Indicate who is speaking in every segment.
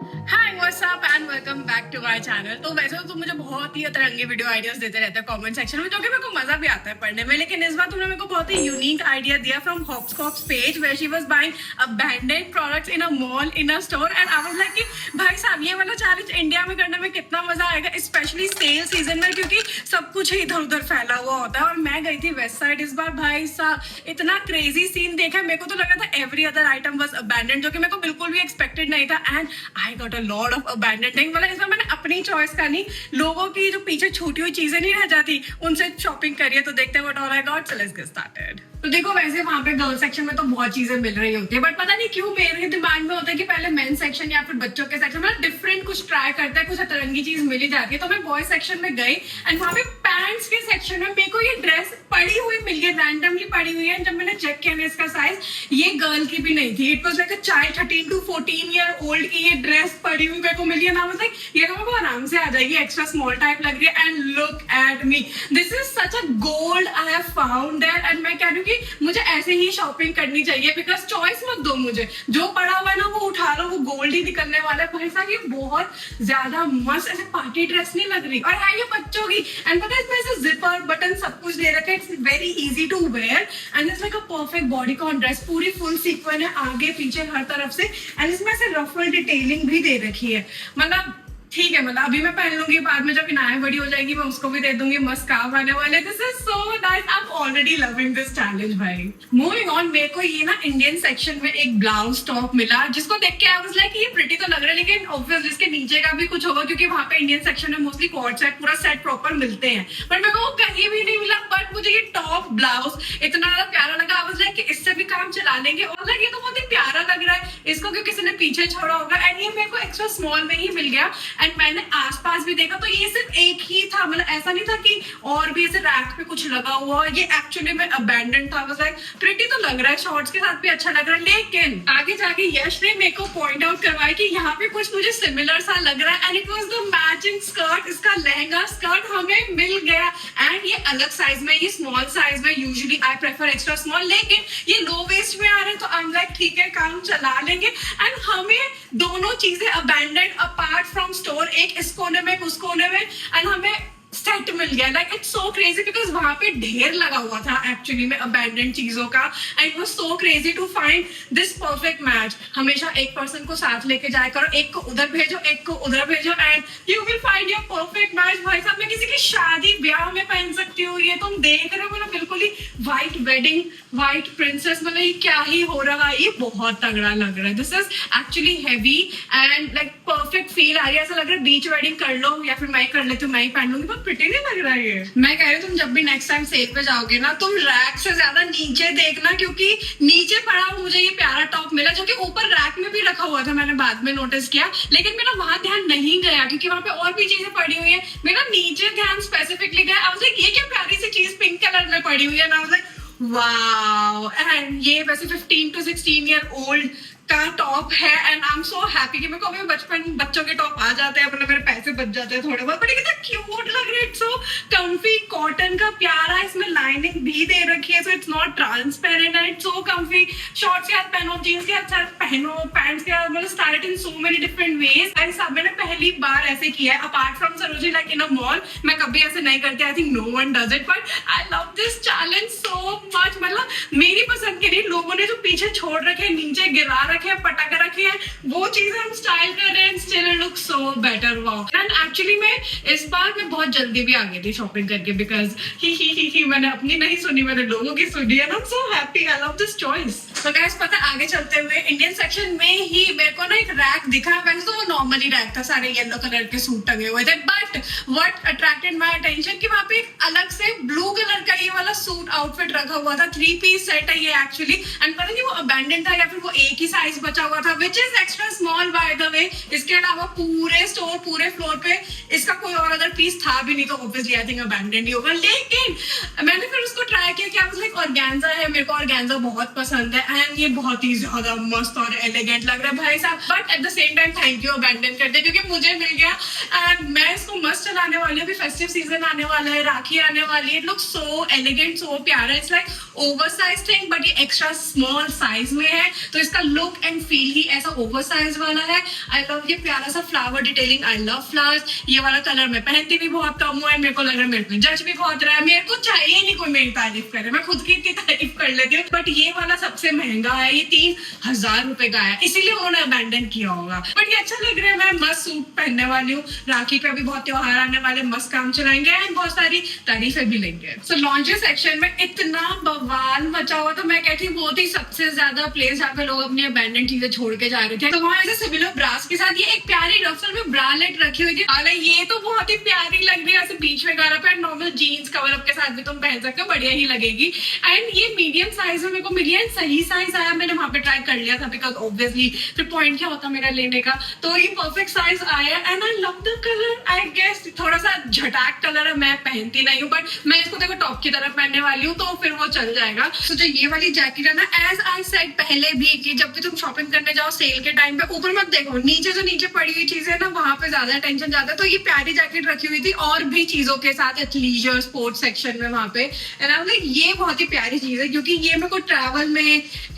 Speaker 1: Hi what's up and welcome back to my channel. तो वैसे तो तुम मुझे बहुत ही अतरंगी वीडियो आइडियाज देते रहते हैं कमेंट सेक्शन में, जो कि मेरे को मजा भी आता है पढ़ने में। लेकिन इस बार तुमने मेरे को बहुत ही यूनिक आइडिया दिया from Hopscops page where she was buying abandoned products in a mall in a store and I was like कि भाई साहब ये वाला चैलेंज इंडिया में करने में कितना मजा आएगा, स्पेशली सेल सीजन में, क्योंकि सब कुछ ही इधर उधर फैला हुआ होता है। और मैं गई थी वेस्ट साइड इस बार, भाई साहब इतना क्रेजी सीन देखा। मेरे को तो लगा था every other item was abandoned, जो कि मेरे को बिल्कुल भी एक्सपेक्टेड नहीं था। And I got a lot of abandoned thing. मतलब इसमें मैंने अपनी चॉइस का नहीं, लोगों की जो पीछे छूटी हुई चीजें नहीं रह जाती, उनसे शॉपिंग करिए। तो देखते हैं what all I got, so let's get started. तो देखो वैसे वहां पे गर्ल सेक्शन में तो बहुत चीजें मिल रही होती है, बट पता नहीं क्यों मेरे दिमाग में होता है कि पहले मेन सेक्शन या फिर बच्चों के सेक्शन में डिफरेंट कुछ ट्राई करते हैं, कुछ अतरंगी चीज मिली जाती है। तो मैं बॉय सेक्शन में गई एंड वहां पे पैंट्स के सेक्शन में मेरे को ये ड्रेस पड़ी हुई मिल गई, रैंडमली पड़ी हुई है। जब मैंने चेक किया ना इसका साइज, ये गर्ल की भी नहीं थी। It was like a child 13 to 14 year old की ये ड्रेस पड़ी हुई मेरे को मिली है ना। मतलब ये तो मेरे को आराम से आ जाएगी, एक्स्ट्रा स्मॉल टाइप लग रही है। And look at me, this is such a gold I have found there. And मैं कह रही हूँ कि मुझे ऐसे ही शॉपिंग करनी चाहिए, बिकॉज चॉइस मत दो मुझे, जो पड़ा हुआ है ना वो उठा लो, वो गोल्ड ही निकलने वाला है। भाई साहब ये बहुत ज्यादा मस्त ऐसे पार्टी ड्रेस नहीं लग रही, और है ये बच्चों की। एंड पता है इसमें ऐसे जिपर बटन सब कुछ दे रखा है, it's very easy to wear and it's like a perfect bodycon dress. पूरी फुल सीक्वेंस है आगे पीछे हर तरफ से, एंड इसमें ऐसे रफल डिटेलिंग भी दे रखी है। मतलब ठीक है, मतलब अभी मैं पहन लूंगी, बाद में जब इनाया बड़ी हो जाएगी मैं उसको भी दे दूंगी, मस्त काम आने वाले। This is so nice, I am already loving this challenge भाई। मूविंग ऑन, मेरे को ये ना इंडियन सेक्शन में एक ब्लाउज टॉप मिला, जिसको देख के आई वाज लाइक ये प्रिटी तो लग रहा है, लेकिन ऑब्वियसली इसके नीचे का भी कुछ होगा, क्योंकि वहां पे इंडियन सेक्शन में मोस्टली कॉर्ड सेट पूरा सेट प्रॉपर मिलते हैं। बट मेरे को वो कहीं भी नहीं मिला। बट मुझे ये टॉप ब्लाउज इतना ज्यादा प्यारा लगा, आई वाज लाइक कि इससे भी काम चला लेंगे। और लाइक ये तो बहुत ही प्यारा लग रहा है, इसको क्यों किसी ने पीछे छोड़ा होगा। एंड ये मेरे को एक्स्ट्रा स्मॉल में ही मिल गया। एंड मैंने आसपास भी देखा तो ये सिर्फ एक ही था, मतलब ऐसा नहीं था कि और भी ऐसे रैक पे कुछ लगा हुआ। ये एक्चुअली में अबैंडन्ड था। बस लाइक प्रिटी तो लग रहा है, शॉर्ट्स के साथ भी अच्छा लग रहा है। लेकिन आगे जाके यश ने मेरे को पॉइंट आउट करवाया कि यहाँ पे कुछ मुझे सिमिलर सा लग रहा है, and it was the matching skirt. इसका लहंगा स्कर्ट हमें मिल गया, एंड ये अलग साइज में, ये स्मॉल साइज में। Usually I prefer extra small, लेकिन ये लो वेस्ट में आ रहे हैं, तो आई एम लाइक ठीक है, काम चला लेंगे। एंड हमें दोनों चीजें अबैंडन्ड अपार्ट फ्रॉम स्टोर, एक इस कोने में उस कोने में, एंड हमें सेट मिल गया। Like it's so crazy, because वहां पे ढेर लगा हुआ था एक्चुअली में अबैंडन्ड चीजों का, and it was so crazy to find this perfect match. हमेशा एक पर्सन को साथ लेके जाया करो, एक को उधर भेजो, एक को उधर भेजो, and you will find your perfect match. भाई साहब मैं किसी की शादी ब्याह में पहन सकती हूँ। ये तुम देख रहे हो मतलब बिल्कुल ही व्हाइट वेडिंग, व्हाइट प्रिंसेस, मतलब ये क्या ही हो रहा है। ये बहुत तगड़ा लग रहा है। This is actually heavy and like perfect feel आ रही है। ऐसा लग रहा है बीच वेडिंग कर लो, या फिर मैं कर लेती हूँ, मैं ही पहन लूंगी। बहुत प्रिटी नहीं लग रहा है ये। मैं कह रही हूँ तुम जब भी नेक्स्ट टाइम सेल पे जाओगे ना, तुम रैक से ज्यादा नीचे देखना, क्योंकि नीचे पड़ा हुआ मुझे ये प्यारा टॉप मिला, जो कि ऊपर रैक में भी रखा हुआ था, मैंने बाद में नोटिस किया। लेकिन मेरा वहां ध्यान नहीं गया, क्योंकि वहां पे और भी चीजें पड़ी हुई है। मेरा नीचे ध्यान स्पेसिफिकली गया। आई वाज लाइक ये क्या प्यारी सी चीज पिंक कलर में पड़ी हुई है ना। आई वाज लाइक वाओ। एंड ये वैसे 15 to 16 ईयर ओल्ड का टॉप है, and I am so happy कि मेरे को अभी बचपन बच्चों के टॉप आ जाते हैं, मतलब मेरे पैसे बच जाते हैं थोड़े बहुत। बट ये कितना क्यूट लग रहा है, इट्स सो कम्फी, कॉटन का प्यारा, इसमें लाइनिंग भी दे रखी है, so it's not transparent and it's so comfy. Shorts के साथ पहनो, जीन्स के साथ पहनो, पैंट्स के साथ, मतलब style in so many different ways. And सब मैंने पहली बार ऐसे किया है apart from Sarojini, like in a mall. मैं कभी ऐसे नहीं करती, I think no one does it, but I love this challenge so much. मतलब मेरी पसंद के लिए लोगों ने जो पीछे छोड़ रखे, नीचे गिरा रखे, पटक रखे हैं, वो चीजें हम स्टाइल कर रहे हैं, still it looks so better. Wow. And actually मैं इस बार मैं बहुत जल्दी भी आ गई थी शॉपिंग करके, बिकॉज ही मैंने अपनी नहीं सुनी, मैंने लोगों की सुनी है। I am so happy, I love this choice. तो गाइस पता आगे चलते हुए इंडियन सेक्शन में ही मेरे को ना एक रैक दिखा। वैसे तो वो नॉर्मली रैक था, सारे येलो कलर के सूट टंगे हुए थे, but what attracted my attention कि वहां पे एक अलग से ब्लू कलर का ये वाला सूट आउटफिट रखा हुआ था। 3 पीस सेट है ये एक्चुअली, एंड पता नहीं वो अबैंडन था या फिर वो एक ही साइज बचा हुआ था, which is extra small by the way. इसके अलावा पूरे स्टोर, पूरे फ्लोर पे इसका कोई और अगर पीस था भी नहीं तो ऑब्वियसली आई थिंक अबैंडन ही होगा। लेकिन मैंने फिर उसको ट्राई किया कि आई लाइक ऑर्गेन्जा है, मेरे को ऑर्गेन्जा बहुत पसंद है एंड ये बहुत ही ज्यादा मस्त और एलिगेंट लग रहा है भाई साहब। But at the same time thank you abandon करते क्योंकि मुझे मिल गया एंड मैं इसको मस्त चलाने वाली हूँ। अभी फेस्टिव सीजन आने वाला है, राखी आने वाली है, इट लुक्स सो एलिगेंट, सो प्यारा। It's like over size thing but ये एक्स्ट्रा स्मॉल साइज में है तो इसका लुक एंड फील ही ऐसा ओवर साइज वाला है। आई लव ये प्यारा सा flower detailing, I love flowers. ये वाला कलर मैं पहनती भी बहुत कम हुआ है, मेरे को लग रहा है मेरे पे जज भी बहुत रहा है। मेरे को चाहिए नहीं कोई मेरी तारीफ करे, मैं खुद की इतनी तारीफ कर लेती हूँ। बट ये वाला सबसे महंगा है, ये 3000 रुपए का है, इसीलिए उन्होंने अबैंडन किया होगा। बट ये अच्छा लग रहा है, मैं मस्त सूट पहनने वाली हूँ। राखी पे अभी बहुत त्योहार आने वाले, मस्त काम चलाएंगे एंड बहुत सारी तारीफें भी लेंगे। सो लॉन्ड्री सेक्शन में इतना बवाल मचा हुआ, तो मैं कहती हूँ बहुत ही सबसे ज्यादा प्लेस जहाँ पे लोग अपनी अबैंडन चीजें छोड़ के जा रहे थे। तो वहाँ ऐसे सिमिलर ब्रास के साथ ये एक प्यारी रफल में ब्रालेट रखी हुई थी। हालांकि ये तो बहुत ही प्यारी लग रही है, ऐसे बीच में गारा पे नॉर्मल जीन्स कवर अप के साथ भी तुम पहन सकते हो, बढ़िया ही लगेगी। एंड ये मीडियम साइज में मेरे को मिली है, सही साइज आया, मैंने वहां पे ट्राई कर लिया था बिकॉज ऑब्वियसली फिर पॉइंट क्या होता मेरा लेने का, तो ये परफेक्ट साइज आया and I love the colour. I guess थोड़ा सा झटाक कलर है, मैं पहनती नहीं हूँ बट मैं इसको देखो टॉप की तरफ पहनने वाली हूँ तो फिर वो चल जाएगा। तो जो ये वाली जैकेट है ना, एज आई सेड पहले भी कि जब भी तुम शॉपिंग करने जाओ सेल के टाइम पे ऊपर मत देखो, नीचे जो नीचे पड़ी हुई चीजें ना वहां पे ज्यादा टेंशन जाता है। तो ये प्यारी जैकेट रखी हुई थी और भी चीजों के साथ एथलीजर स्पोर्ट्स सेक्शन में वहां पे, एंड आई लाइक ये बहुत ही प्यारी चीज है क्योंकि ये मेरे को ट्रैवल में,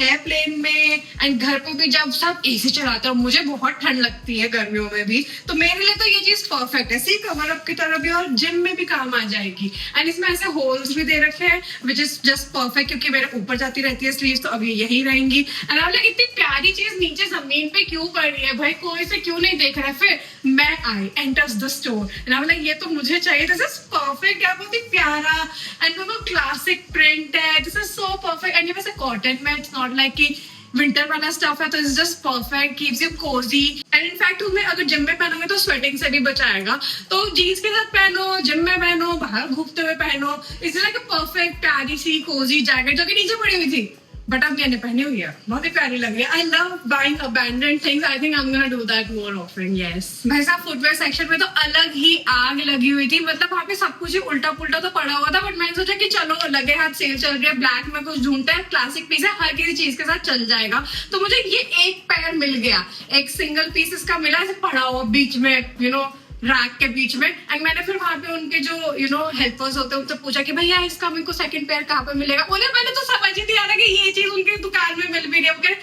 Speaker 1: एयरप्लेन में एंड घर पे भी जब सब एसी चलाते हो, मुझे बहुत ठंड लगती है गर्मियों में भी, तो मेरे लिए तो ये चीज परफेक्ट है। सी कवर अप की तरह भी और जिम में भी काम आ जाएगी। एंड इसमें ऐसे होल्स भी दे रखे हैं विच इज जस्ट परफेक्ट क्योंकि मेरे ऊपर जाती रहती है स्लीव्स, तो अभी यही रहेंगी। एंड आई लाइक इतनी प्यारी चीज नीचे जमीन पे क्यों पड़ी है भाई, कोई से क्यों नहीं देख रहा है। फिर मैं I enters the store and I like ये तो मुझे चाहिए, दिस इज परफेक्ट यार, बहुत ही प्यारा एंड वो क्लासिक प्रिंट है, this is so perfect. And ये वैसे कॉटन में, इट्स नॉट लाइक कि विंटर वाला स्टफ है, तो it's just perfect, keeps you cosy. And in fact तुम्हें अगर जिम में पहनोगे तो स्वेटिंग से भी बचाएगा, तो जीन्स के साथ पहनो, जिम में पहनो, बाहर घूमते हुए पहनो, इट्स लाइक अ परफेक्ट प्यारी सी कोजी जैकेट जो कि नीचे पड़ी हुई थी बट अब मैंने पहनी हुई है, बहुत ही प्यारी लग रही है। I love buying abandoned things, I think I am gonna do that more often. Yes भाई साहब, फुटवेयर सेक्शन में तो अलग ही आग लगी हुई थी, मतलब वहाँ पे सब कुछ ही उल्टा पुल्टा तो पड़ा हुआ था बट मैंने सोचा कि चलो लगे हाथ सेल चल रही है, ब्लैक में कुछ ढूंढते हैं, क्लासिक पीस है, हर किसी चीज के साथ चल जाएगा। तो मुझे ये एक पैर मिल गया, एक सिंगल पीस इसका मिला, ऐसे पड़ा हुआ बीच में, यू नो रैक के बीच में। एंड मैंने फिर वहां पे उनके जो हेल्पर्स होते हैं उनसे पूछा कि भैया इसका मेरे को सेकंड पेयर कहाँ पे मिलेगा। उन्हें मैंने तो समझ ही नहीं आ रहा कि ये चीज उनकी दुकान में मिल भी रही है।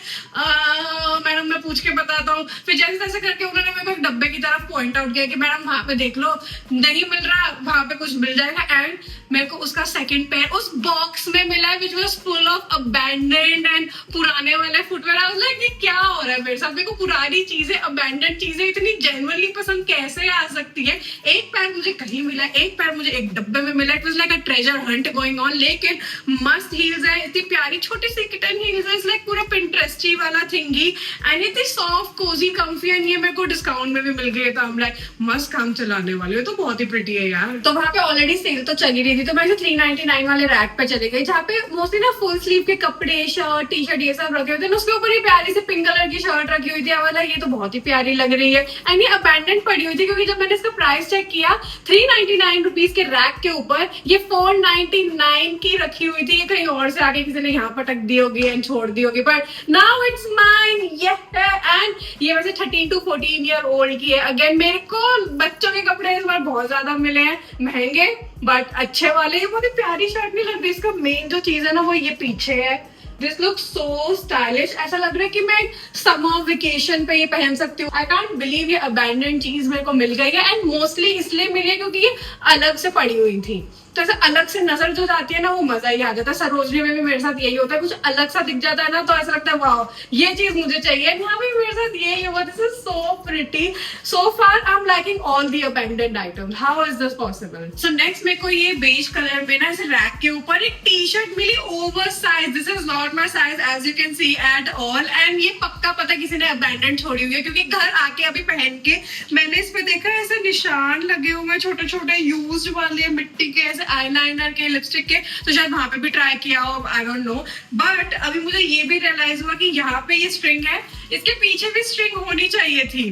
Speaker 1: मैडम मैं पूछ के बताता हूँ। फिर जैसे तैसे करके उन्होंने मेरे को एक डब्बे की तरफ पॉइंट आउट किया कि मैडम वहां पे देख लो, नहीं मिल रहा, वहां पे कुछ मिल जाएगा। एंड मेरे को उसका सेकंड पेयर उस बॉक्स में मिला है which was full of abandoned and पुराने वाले फुटवेयर। आई वाज लाइक ये क्या हो रहा है मेरे साथ, मेरे को पुरानी चीजें, अबैंडन्ड चीजें इतनी जेन्युइनली पसंद कैसे आ सकती है। एक पैर मुझे कहीं मिला, एक पैर मुझे एक डब्बे में मिला, it was like a treasure Hunt going on. लेकिन मस्त हील्स है, इतनी प्यारी छोटी सी किटन हील्स है, इट्स लाइक पूरा पिंटरेस्टी वाला थिंगी एंड इतनी सॉफ्ट कोजी कम्फी। एंड ये मेरे को डिस्काउंट में भी मिल गई, तो हम लाइक मस्त काम चलाने वाले हो, तो बहुत ही प्रिटी है यार। तो वहां पे ऑलरेडी सेल तो चली रही थी, तो मैं 399 वाले रैक पे चली गई जहाँ पे मोस्टली ना फुल स्लीव के कपड़े, शर्ट, टी शर्ट ये सब रखे हुए थे। उसके ऊपर ये प्यारी सी पिंक कलर की शर्ट रखी हुई थी, वाला ये तो बहुत ही प्यारी लग रही है। एंड ये अबैंडन पड़ी हुई थी क्योंकि जब मैंने इसका प्राइस चेक किया 399 रुपीज के रैक के ऊपर ये 499 की रखी हुई थी। ये कहीं और से आके किसी ने यहाँ पटक दी होगी एंड छोड़ दी होगी, but now it's mine. And ये वैसे 13 to 14 ईयर ओल्ड की है। अगेन मेरे को बच्चों के कपड़े इस बार बहुत ज्यादा मिले हैं, महंगे बट अच्छे वाले। ये बहुत ही प्यारी शर्ट नहीं लग रही, इसका मेन जो चीज है ना वो ये पीछे है। दिस लुक सो स्टाइलिश, ऐसा लग रहा है कि मैं समर वेकेशन पे ये पहन सकती हूँ। आई कांट बिलीव ये अबैंडन्ड चीज मेरे को मिल गई है एंड मोस्टली इसलिए मिली है क्योंकि ये अलग से पड़ी हुई थी। तो ऐसा अलग से नजर जो जाती है ना वो मजा ही आ जाता है। सरोजनी में भी मेरे साथ यही होता है, कुछ अलग सा दिख जाता है ना तो ऐसा लगता है वाह ये चीज मुझे चाहिए। यहाँ भी मेरे साथ यही हुआ, this is so pretty. So far I am liking all the abandoned items, how is this possible. So next मेरे को ये बेज कलर में ना ऐसे रैक के ऊपर एक टी शर्ट मिली over size. This is not my size as you can see at all. And ये पक्का पता किसी ने अबैंडन छोड़ी हुई है क्योंकि घर आके अभी पहन के मैंने इस पे देखा ऐसे निशान लगे हुए छोटे छोटे यूज्ड वाले मिट्टी के, ऐसे आईलाइनर के, लिपस्टिक के। तो शायद वहां पे भी ट्राई किया हो, आई डोंट नो। बट अभी मुझे ये भी रियलाइज हुआ कि यहाँ पे ये स्ट्रिंग है, इसके पीछे भी स्ट्रिंग होनी चाहिए थी।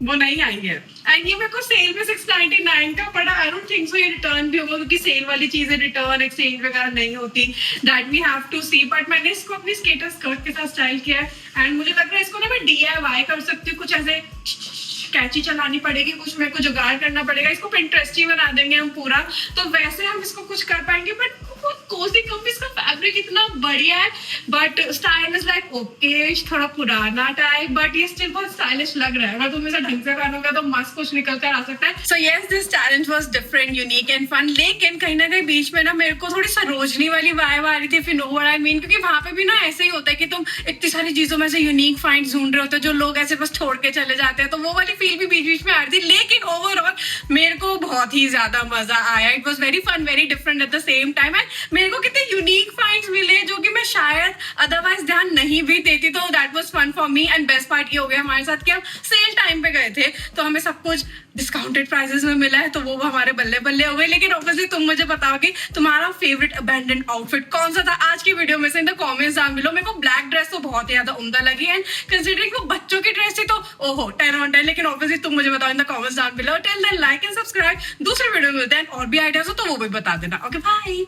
Speaker 1: वो नहीं आई है। एंड ये मेरे को सेल में 699 का पड़ा। आई डोंट थिंक सो ये रिटर्न भी होगा, क्योंकि सेल वाली चीजें रिटर्न एक्सचेंज वगैरह नहीं होती। That we have to see. But मैंने इसको अपनी स्केटर स्कर्ट के साथ स्टाइल किया है एंड मुझे लग रहा है इसको ना मैं DIY कर सकती हूँ। कुछ ऐसे कैची चलानी पड़ेगी, कुछ मेरे को जुगाड़ करना पड़ेगा, इसको पिंटरेस्टी बना देंगे हम पूरा, तो वैसे हम इसको कुछ कर पाएंगे। बट कोजी कम, इसका फैब्रिक इतना बढ़िया है, but style is like okay, थोड़ा पुराना टाइप, बट ये स्टिल बहुत स्टाइलिश लग रहा है। अगर तुम इसे ढंग से पहनोगे तो मस्त कुछ निकल कर आ सकता है। So yes, this challenge was different, unique and fun. लेकिन कहीं ना कहीं बीच में ना मेरे को थोड़ी सरोजनी वाली वाइब आ रही थी, if you know what I mean, क्योंकि वहां पे भी ना ऐसे ही होता है कि तुम इतनी सारी चीजों में से यूनिक फाइंड ढूंढ रहे होते हो जो लोग ऐसे बस छोड़ के चले जाते हैं, तो वो वाली फील भी बीच बीच में आ रही थी। लेकिन ओवरऑल मेरे को बहुत ही ज्यादा मजा आया। It was very fun, very different at the same time. And मेरे को कितने यूनिक फाइंड्स मिले जो कि मैं शायद अदरवाइज ध्यान नहीं भी देती, तो that was fun for me. And best part ये हो गया हमारे साथ कि हम सेल टाइम पे गए थे, तो हमें सब कुछ डिस्काउंटेड प्राइसेस में मिला है, तो वो हमारे बल्ले बल्ले हो गए। लेकिन ऑब्वियसली तुम मुझे बताओगे तुम्हारा फेवरेट अबैंडन आउटफिट कौन सा था आज की वीडियो में से, इन द कमेंट्स डाउन बिलो। मेरे को ब्लैक ड्रेस तो बहुत ही ज्यादा उम्दा लगी, एंड कंसीडरिंग वो बच्चों की ड्रेस थी तो ओहो 10 on 10। लेकिन ऑब्वियसली तुम मुझे बताओ in the comments down below. Till then like and subscribe. दूसरे वीडियो में मिलते हैं और भी आइडियाज हो तो वो भी बता देना। Okay bye.